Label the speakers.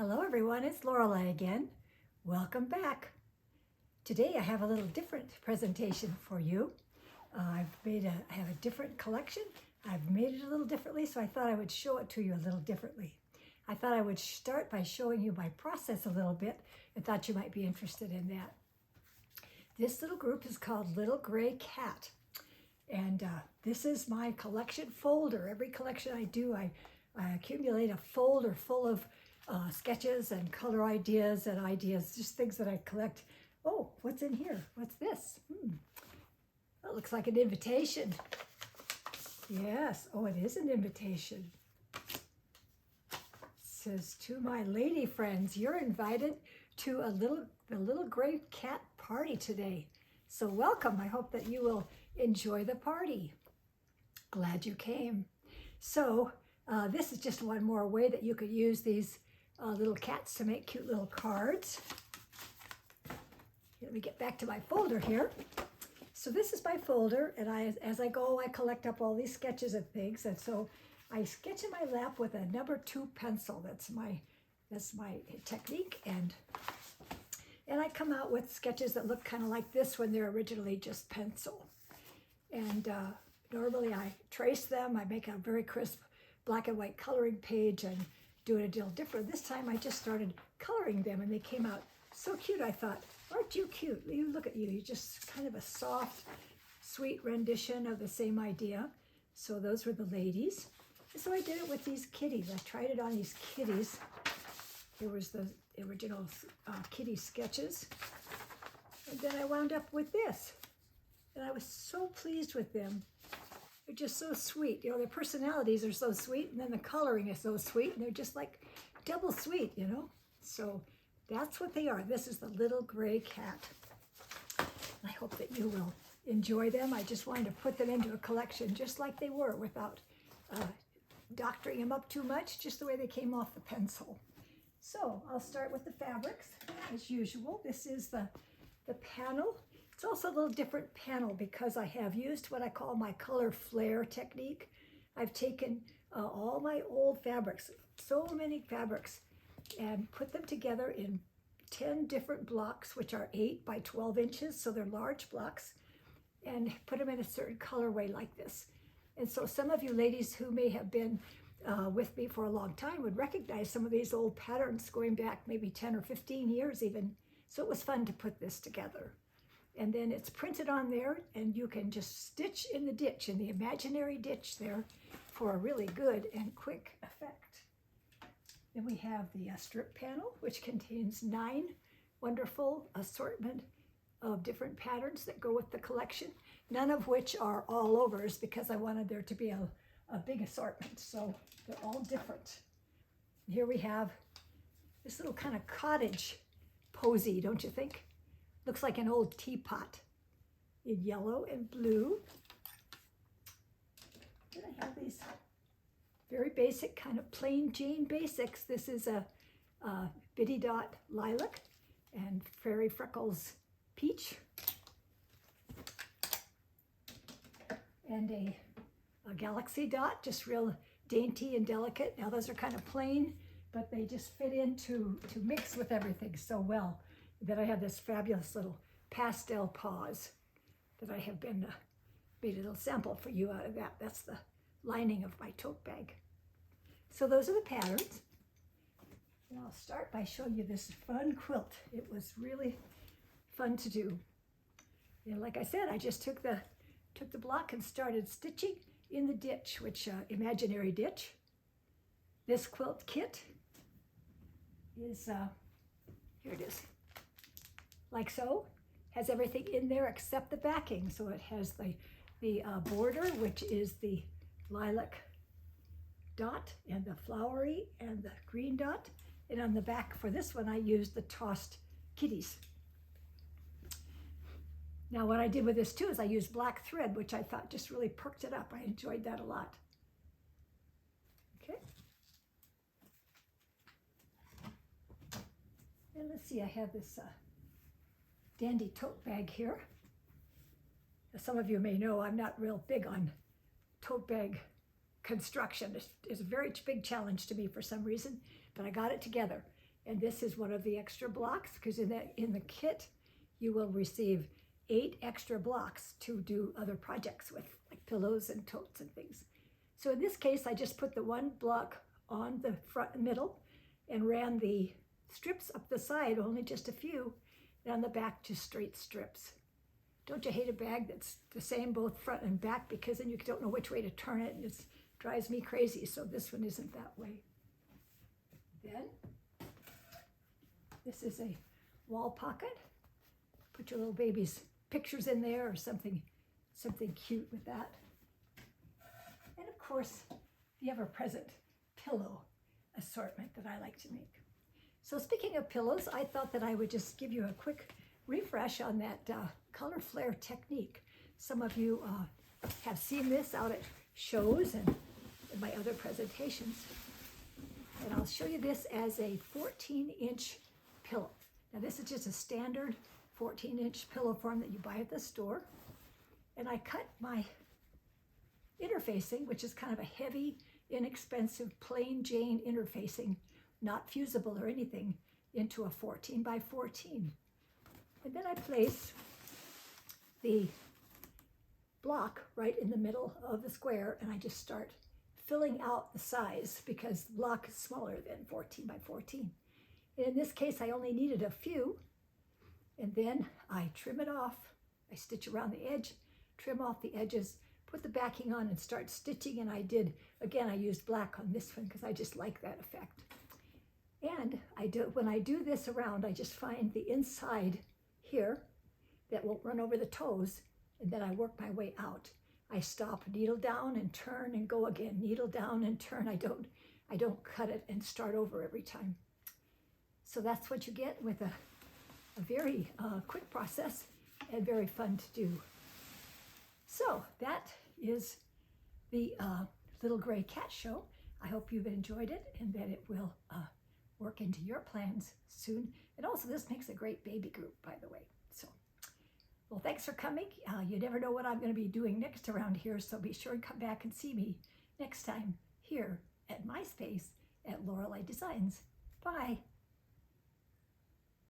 Speaker 1: Hello everyone, it's Loralie again. Welcome back. Today I have a little different presentation for you. I have a different collection. I've made it a little differently, so I thought I would show it to you a little differently. I thought I would start by showing you my process a little bit and thought you might be interested in that. This little group is called Little Gray Cat. And this is my collection folder. Every collection I do, I accumulate a folder full of sketches and color ideas and ideas, just things that I collect. Oh, what's in here? What's this? That looks like an invitation. Yes, oh, it is an invitation. It says, to my lady friends, you're invited to the Little Gray Cat party today. So welcome. I hope that you will enjoy the party. Glad you came. So this is just one more way that you could use these little cats to make cute little cards. Let me get back to my folder here. So this is my folder, and as I go, I collect up all these sketches and things. And so I sketch in my lap with a number 2 pencil. That's my technique, and I come out with sketches that look kind of like this when they're originally just pencil. And normally I trace them. I make a very crisp black and white coloring page and do it a little different. This time I just started coloring them, and they came out so cute. I thought, aren't you cute? You look at you. You're just kind of a soft, sweet rendition of the same idea. So those were the ladies. And so I did it with these kitties. I tried it on these kitties. There was the original kitty sketches. And then I wound up with this. And I was so pleased with them. They're just so sweet. You know, their personalities are so sweet, and then the coloring is so sweet, and they're just like double sweet, you know? So that's what they are. This is the Little Gray Cat. I hope that you will enjoy them. I just wanted to put them into a collection just like they were, without doctoring them up too much, just the way they came off the pencil. So I'll start with the fabrics, as usual. This is the panel. It's also a little different panel because I have used what I call my color flare technique. I've taken all my old fabrics, so many fabrics, and put them together in 10 different blocks, which are 8 by 12 inches, so they're large blocks, and put them in a certain colorway like this. And so some of you ladies who may have been with me for a long time would recognize some of these old patterns going back maybe 10 or 15 years even. So it was fun to put this together. And then it's printed on there, and you can just stitch in the ditch, in the imaginary ditch there, for a really good and quick effect. Then we have the strip panel, which contains 9 wonderful assortment of different patterns that go with the collection, none of which are all overs because I wanted there to be a big assortment, so they're all different. Here we have this little kind of cottage posy, don't you think? Looks like an old teapot in yellow and blue. Then I have these very basic, kind of plain Jane basics. This is a Bitty Dot Lilac and Fairy Freckles Peach. And a Galaxy Dot, just real dainty and delicate. Now those are kind of plain, but they just fit in to mix with everything so well. Then I have this fabulous little pastel paws that I have been made a little sample for you out of that. That's the lining of my tote bag. So those are the patterns. And I'll start by showing you this fun quilt. It was really fun to do. And like I said, I just took the block and started stitching in the ditch, which imaginary ditch. This quilt kit is here it is. Like so, has everything in there except the backing. So it has the border, which is the lilac dot and the flowery and the green dot. And on the back for this one, I used the tossed kitties. Now what I did with this too is I used black thread, which I thought just really perked it up. I enjoyed that a lot. Okay. And let's see, I have this dandy tote bag here. As some of you may know, I'm not real big on tote bag construction. It's a very big challenge to me for some reason, but I got it together. And this is one of the extra blocks, because in the kit, you will receive 8 extra blocks to do other projects with, like pillows and totes and things. So in this case, I just put the one block on the front and middle and ran the strips up the side, only just a few, and on the back, just straight strips. Don't you hate a bag that's the same both front and back, because then you don't know which way to turn it, and it drives me crazy, so this one isn't that way. Then, this is a wall pocket. Put your little baby's pictures in there or something cute with that. And of course, the ever-present pillow assortment that I like to make. So speaking of pillows, I thought that I would just give you a quick refresh on that color flare technique. Some of you have seen this out at shows and in my other presentations. And I'll show you this as a 14-inch pillow. Now this is just a standard 14-inch pillow form that you buy at the store. And I cut my interfacing, which is kind of a heavy, inexpensive, plain Jane interfacing, not fusible or anything, into a 14 by 14. And then I place the block right in the middle of the square, and I just start filling out the size, because the block is smaller than 14 by 14. And in this case, I only needed a few, and then I trim it off. I stitch around the edge, trim off the edges, put the backing on, and start stitching. And I used black on this one because I just like that effect. And when I do this around, I just find the inside here that won't run over the toes, and then I work my way out. I stop, needle down and turn and go again, needle down and turn. I don't cut it and start over every time. So that's what you get with a very quick process and very fun to do. So that is the Little Gray Cat Show. I hope you've enjoyed it and that it will work into your plans soon. And also, this makes a great baby group, by the way. So, well, thanks for coming. You never know what I'm going to be doing next around here, so be sure and come back and see me next time here at my space at Loralie Designs. Bye.